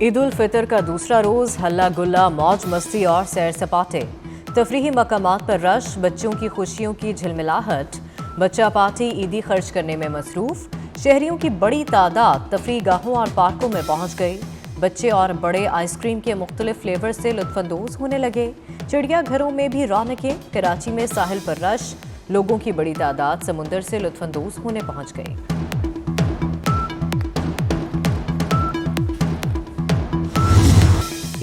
ईद उल फितर का दूसरा रोज हल्ला गुल्ला, मौज मस्ती और सैर सपाटे। तफरीही मकामात पर रश, बच्चों की खुशियों की झिलमिलाहट। बच्चा पार्टी ईदी खर्च करने में मसरूफ। शहरियों की बड़ी तादाद तफरीह गाहों और पार्कों में पहुंच गई। बच्चे और बड़े आइसक्रीम के मुख्तलिफ फ्लेवर से लुत्फानंदोज होने लगे। चिड़ियाघरों में भी रौनकें। कराची में साहिल पर रश, लोगों की बड़ी तादाद समुंदर से लुत्फानंदोज होने पहुंच गई।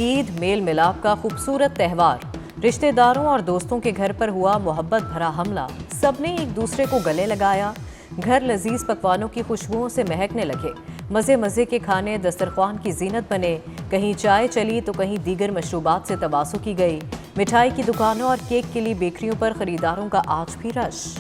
ईद मेल मिलाप का खूबसूरत त्यौहार। रिश्तेदारों और दोस्तों के घर पर हुआ मोहब्बत भरा हमला। सबने एक दूसरे को गले लगाया। घर लजीज पकवानों की खुशबुओं से महकने लगे। मज़े मज़े के खाने दस्तरख्वान की जीनत बने। कहीं चाय चली तो कहीं दीगर मशरूबात से तवासु की गई। मिठाई की दुकानों और केक के लिए बेकरियों पर खरीदारों का आज भी रश।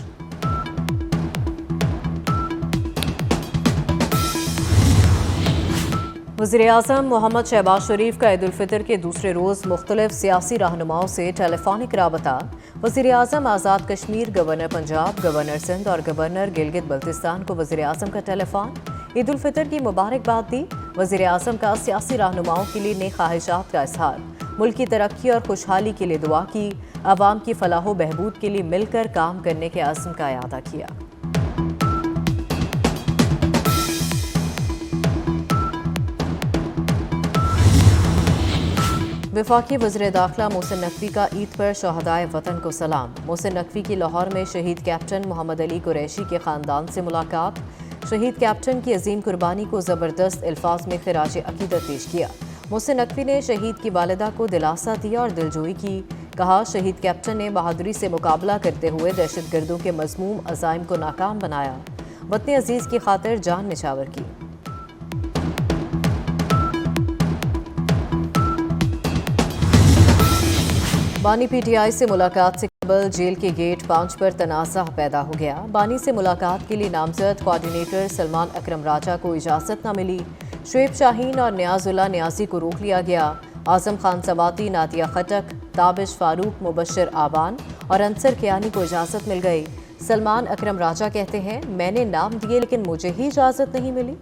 वज़ीर-ए-आज़म मोहम्मद शहबाज शरीफ का ईद उल फितर के दूसरे रोज़ मुख्तलिफ सियासी रहनुमाओं से टेलीफोनिक राबता। वज़ीर-ए-आज़म आज़ाद कश्मीर, गवर्नर पंजाब, गवर्नर सिंध और गवर्नर गिलगित बल्तिस्तान को वज़ीर-ए-आज़म का टेलीफोन। ईद उल फितर की मुबारकबाद दी। वज़ीर-ए-आज़म का सियासी रहनुमाओं के लिए नेक ख्वाहिशात का इजहार। मुल्क की तरक्की और खुशहाली के लिए दुआ की। आवाम की फलाह बहबूद के लिए मिलकर काम करने के अज़्म का इआदा किया। वफाकी वज़ीर दाखिला मोहसिन नकवी का ईद पर शहदाए वतन को सलाम। मोहसिन नकवी की लाहौर में शहीद कैप्टन मोहम्मद अली कुरैशी के ख़ानदान से मुलाकात। शहीद कैप्टन की अजीम कुर्बानी को ज़बरदस्त अल्फाज में खिराज अकीदत पेश किया। मोहसिन नकवी ने शहीद की वालिदा को दिलासा दिया और दिलजोई की। कहा, शहीद कैप्टन ने बहादुरी से मुकाबला करते हुए दहशत गर्दों के मज़मूम अज़ाइम को नाकाम बनाया। वतन अजीज़ की खातिर जान निछावर की। बानी पीटीआई से मुलाकात से कबल जेल के गेट 5 पर तनाज़ा पैदा हो गया। बानी से मुलाकात के लिए नामजद कोऑर्डिनेटर सलमान अकरम राजा को इजाज़त न मिली। शुएब शाहीन और नियाजुल्लाह नियाजी को रोक लिया गया। आज़म खान सवाती, नादिया खटक, ताबिश फारूक, मुबशर आबान और अंसर कियानी को इजाज़त मिल गई। सलमान अकरम राजा कहते हैं, मैंने नाम दिए लेकिन मुझे ही इजाज़त नहीं मिली।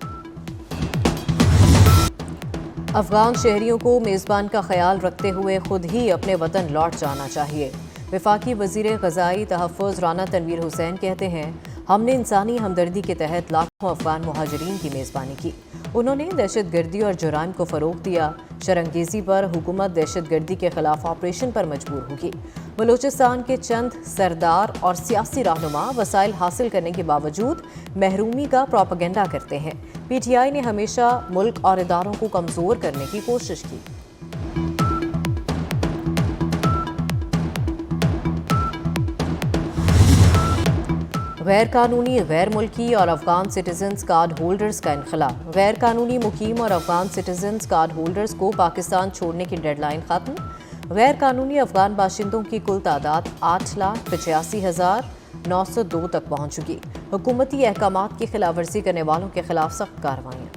अफगान शहरियों को मेज़बान का ख्याल रखते हुए खुद ही अपने वतन लौट जाना चाहिए। वफाकी वज़ीर ग़ज़ाई तहफ़्फ़ुज़ राना तनवीर हुसैन कहते हैं, हमने इंसानी हमदर्दी के तहत लाखों अफगान मुहाजिरीन की मेज़बानी की। उन्होंने दहशत गर्दी और जुराइम को फ़रोग़ दिया। शरंगेज़ी पर हुकूमत दहशत गर्दी के ख़िलाफ़ ऑपरेशन पर मजबूर होगी। बलूचिस्तान के चंद सरदार और सियासी रहनुमा वसाइल हासिल करने के बावजूद महरूमी का प्रोपेगेंडा करते हैं। पीटीआई ने हमेशा मुल्क और इदारों को कमज़ोर करने की कोशिश की। गैर कानूनी, गैर मुल्की और अफगान सिटीजन्स कार्ड होल्डर्स का इनखला। गैर कानूनी मुकीम और अफगान सिटीजन्स कार्ड होल्डर्स को पाकिस्तान छोड़ने की डेडलाइन खत्म। गैर कानूनी अफगान बाशिंदों की कुल तादाद 8,85,902 तक पहुंच चुकी। हुकूमती अहकामात की खिलाफवर्जी करने वालों के खिलाफ सख्त कार्रवाइयाँ।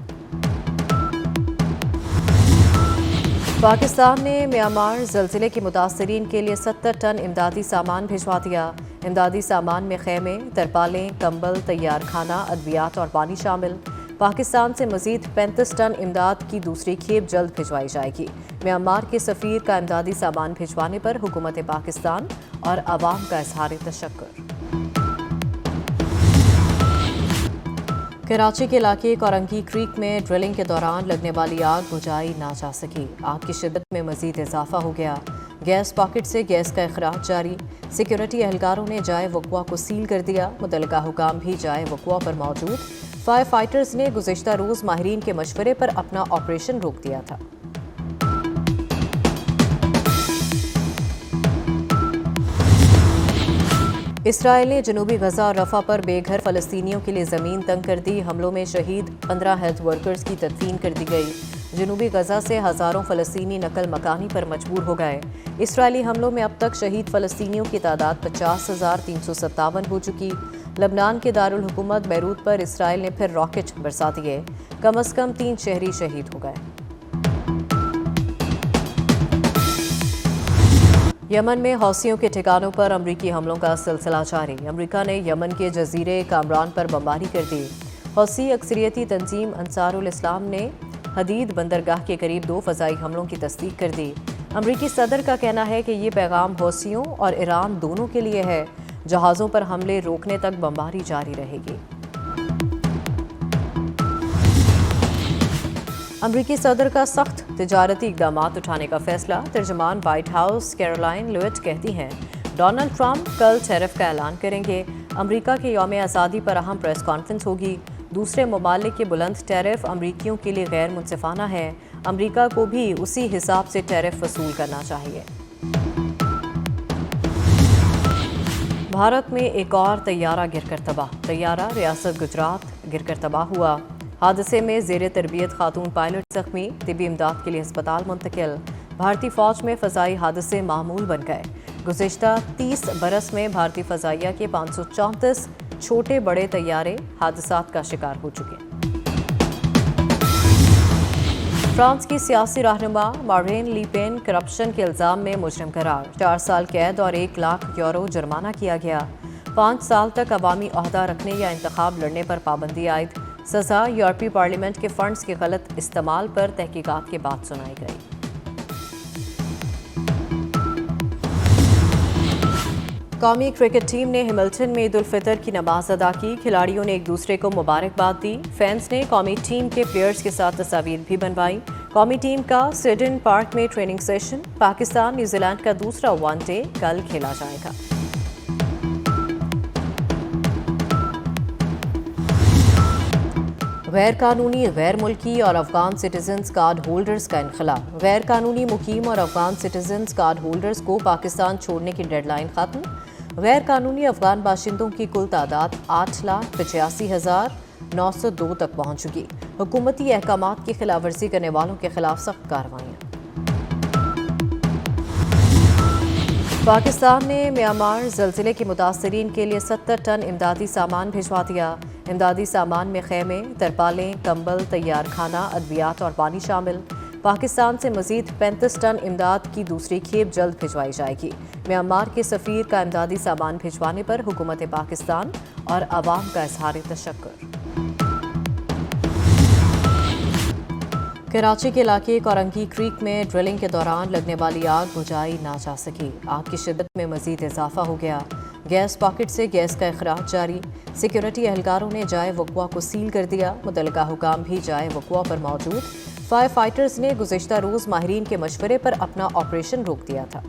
पाकिस्तान ने म्यांमार ज़लज़ले के मुतासरीन के लिए 70 टन इमदादी सामान भिजवा दिया। इमदादी सामान में खेमे, तरपालें, कंबल, तैयार खाना, अद्वियात और पानी शामिल। पाकिस्तान से मज़ीद 35 टन इमदाद की दूसरी खेप जल्द भिजवाई जाएगी। म्यांमार के सफ़ीर का इमदादी सामान भिजवाने पर हुकूमत पाकिस्तान और अवाम का इज़हार तशक्कुर। कराची के इलाके कोरंगी क्रीक में ड्रिलिंग के दौरान लगने वाली आग बुझाई ना जा सकी। आग की शिद्दत में मज़ीद इजाफा हो गया। गैस पॉकेट से गैस का इखराज जारी। सिक्योरिटी एहलकारों ने जाए वक़्वा को सील कर दिया। मुतल्लिका हुकाम भी जाए वक़्वा पर मौजूद। फायर फाइटर्स ने गुज़िश्ता रोज़ माहिरीन के मशवरे पर अपना ऑपरेशन रोक दिया था। इसराइल ने जनूबी गजा और रफा पर बेघर फ़लस्तीनियों के लिए ज़मीन तंग कर दी। हमलों में शहीद 15 हेल्थ वर्कर्स की तदफीन कर दी गई। जनूबी गजा से हज़ारों फ़लस्तीनी नकल मकानी पर मजबूर हो गए। इसराइली हमलों में अब तक शहीद फ़लस्तीनियों की तादाद 50,357 हो चुकी। लबनान के दारुल हुकूमत बैरूत पर इसराइल ने फिर रॉकेट बरसा दिए। कम अज़ कम 3 शहरी शहीद हो गए। यमन में हौसियों के ठिकानों पर अमरीकी हमलों का सिलसिला जारी। अमरीका ने यमन के जजीरे कामरान पर बमबारी कर दी। हौसी अक्सरियती तंजीम अंसारुल इस्लाम ने حدید بندرگاہ کے قریب 2 فضائی حملوں کی تصدیق کر دی۔ امریکی صدر کا کہنا ہے کہ یہ پیغام حوثیوں اور ایران دونوں کے لیے ہے۔ جہازوں پر حملے روکنے تک بمباری جاری رہے گی۔ امریکی صدر کا سخت تجارتی اقدامات اٹھانے کا فیصلہ۔ ترجمان وائٹ ہاؤس کیرولائن لیوٹ کہتی ہیں ڈونلڈ ٹرمپ کل ٹیرف کا اعلان کریں گے۔ امریکہ کے یوم آزادی پر اہم پریس کانفرنس ہوگی۔ دوسرے ممالک کے بلند ٹیرف امریکیوں کے لیے غیر منصفانہ ہے۔ امریکہ کو بھی اسی حساب سے ٹیرف وصول کرنا چاہیے۔ بھارت میں ایک اور طیارہ گر کر تباہ۔ طیارہ ریاست گجرات گر کر تباہ ہوا۔ حادثے میں زیر تربیت خاتون پائلٹ زخمی، طبی امداد کے لیے ہسپتال منتقل۔ بھارتی فوج میں فضائی حادثے معمول بن گئے۔ گزشتہ 30 برس میں بھارتی فضائیہ کے 534 چھوٹے بڑے طیارے حادثات کا شکار ہو چکے۔ فرانس کی سیاسی رہنما مارین لی پین کرپشن کے الزام میں مجرم قرار۔ 4 سال قید اور 1 لاکھ یورو جرمانہ کیا گیا۔ 5 سال تک عوامی عہدہ رکھنے یا انتخاب لڑنے پر پابندی عائد۔ سزا یورپی پارلیمنٹ کے فنڈز کے غلط استعمال پر تحقیقات کے بعد سنائی گئی۔ قومی کرکٹ ٹیم نے ہملٹن میں عید الفطر کی نماز ادا کی۔ کھلاڑیوں نے ایک دوسرے کو مبارکباد دی۔ فینس نے قومی ٹیم کے پلیئرز کے ساتھ تصاویر بھی بنوائی۔ قومی ٹیم کا سیڈن پارک میں training session. Pakistan New Zealand کا دوسرا ون ڈے کل کھیلا جائے گا۔ غیر قانونی غیر ملکی اور افغان سٹیزنز کارڈ ہولڈرز کا انخلا۔ غیر قانونی مقیم اور افغان سٹیزنز کارڈ ہولڈرز کو پاکستان چھوڑنے کی ڈیڈ لائن ختم۔ غیر قانونی افغان باشندوں کی کل تعداد 8,85,902 تک پہنچ چکی۔ حکومتی احکامات کی خلاف ورزی کرنے والوں کے خلاف سخت کارروائیاں۔ پاکستان نے میانمار زلزلے کے متاثرین کے لیے 70 ٹن امدادی سامان بھجوا دیا۔ امدادی سامان میں خیمے، ترپالیں، کمبل، تیار کھانا، ادویات اور پانی شامل۔ پاکستان سے مزید 35 ٹن امداد کی دوسری کھیپ جلد بھجوائی جائے گی۔ میانمار کے سفیر کا امدادی سامان بھجوانے پر حکومت پاکستان اور عوام کا اظہار تشکر۔ کراچی کے علاقے کورنگی کریک میں ڈرلنگ کے دوران لگنے والی آگ بجھائی نہ جا سکی۔ آگ کی شدت میں مزید اضافہ ہو گیا۔ گیس پاکٹ سے گیس کا اخراج جاری۔ سیکیورٹی اہلکاروں نے جائے وقوع کو سیل کر دیا۔ متعلقہ حکام بھی جائے وقوع پر موجود۔ فائر فائٹرز نے گزشتہ روز ماہرین کے مشورے پر اپنا آپریشن روک دیا تھا۔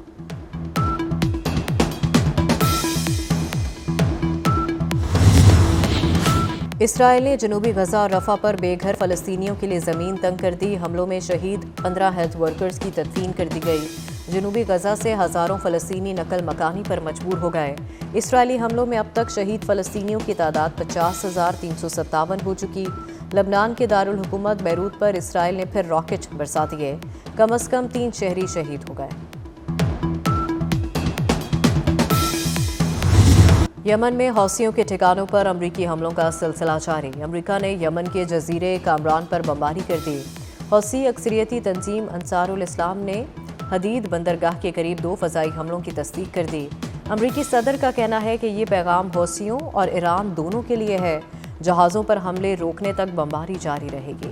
اسرائیل نے جنوبی غزہ اور رفح پر بے گھر فلسطینیوں کے لیے زمین تنگ کر دی۔ حملوں میں شہید 15 ہیلتھ ورکرز کی تدفین کر دی گئی۔ جنوبی غزہ سے ہزاروں فلسطینی نقل مکانی پر مجبور ہو گئے۔ اسرائیلی حملوں میں اب تک شہید فلسطینیوں کی تعداد 50,357 ہو چکی۔ لبنان کے دارالحکومت بیروت پر اسرائیل نے پھر راکٹ برسا دیے۔ کم از کم 3 شہری شہید ہو گئے۔ یمن میں حوثیوں کے ٹھکانوں پر امریکی حملوں کا سلسلہ جاری۔ امریکہ نے یمن کے جزیرے کامران پر بمباری کر دی۔ حوثی اکثریتی تنظیم انصار الاسلام نے حدید بندرگاہ کے قریب 2 فضائی حملوں کی تصدیق کر دی۔ امریکی صدر کا کہنا ہے کہ یہ پیغام حوثیوں اور ایران دونوں کے لیے ہے۔ جہازوں پر حملے روکنے تک بمباری جاری رہے گی۔